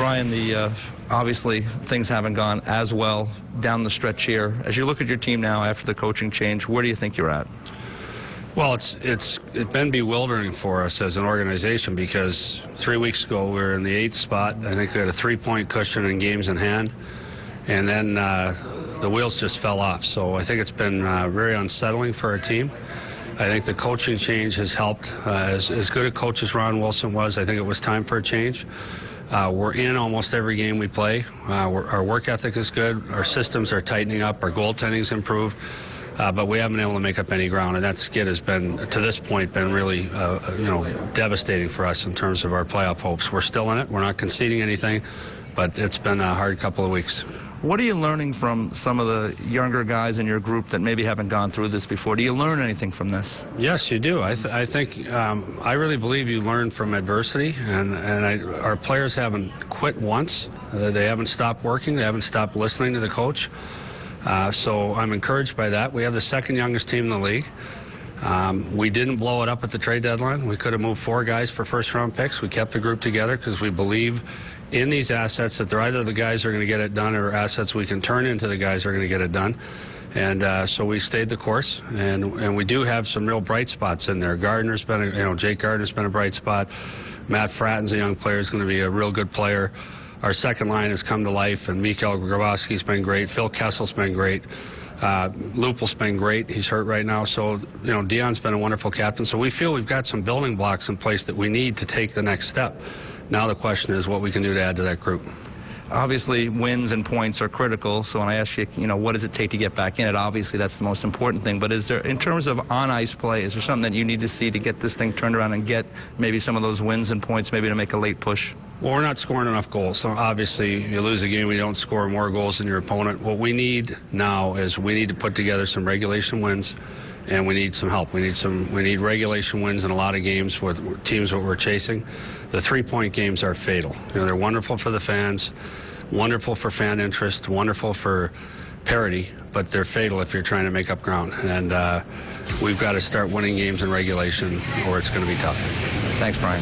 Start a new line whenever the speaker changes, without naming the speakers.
Brian, obviously things haven't gone as well down the stretch here. As you look at your team now after the coaching change, where do you think you're at?
Well, it's been bewildering for us as an organization because 3 weeks ago we were in the 8th spot. I think we had a 3-point cushion in games in hand, and then the wheels just fell off. So I think it's been very unsettling for our team. I think the coaching change has helped. As good a coach as Ron Wilson was, I think it was time for a change. We're in almost every game we play. Our work ethic is good. Our systems are tightening up. Our goaltending's improved. But we haven't been able to make up any ground, and that skid has been, to this point, been really, devastating for us in terms of our playoff hopes. We're still in it. We're not conceding anything, but it's been a hard couple of weeks.
What are you learning from some of the younger guys in your group that maybe haven't gone through this before? Do you learn anything from this?
Yes, you do. I think I really believe you learn from adversity, and our players haven't quit once. They haven't stopped working. They haven't stopped listening to the coach. So I'm encouraged by that. We have the second youngest team in the league. We didn't blow it up at the trade deadline. We could have moved 4 guys for first-round picks. We kept the group together because we believe in these assets that they're either the guys who are going to get it done or assets we can turn into the guys who are going to get it done. And so we stayed the course, and we do have some real bright spots in there. Gardner's been, Jake Gardner's been a bright spot. Matt Fratton's a young player, is going to be a real good player. Our second line has come to life, and Mikhail Grabowski's been great. Phil Kessel's been great. Lupul's been great. He's hurt right now. So, Dion's been a wonderful captain. So we feel we've got some building blocks in place that we need to take the next step. Now the question is what we can do to add to that group.
Obviously, wins and points are critical. So when I ask you, what does it take to get back in it, obviously that's the most important thing. But is there, in terms of on-ice play, is there something that you need to see to get this thing turned around and get maybe some of those wins and points, maybe to make a late push?
Well, we're not scoring enough goals. So obviously, you lose a game, we don't score more goals than your opponent. What we need now is we need to put together some regulation wins, and we need some help. We need regulation wins in a lot of games with teams that we're chasing. The 3-point games are fatal. They're wonderful for the fans, wonderful for fan interest, wonderful for parity, but they're fatal if you're trying to make up ground. And we've got to start winning games in regulation, or it's going to be tough.
Thanks, Brian.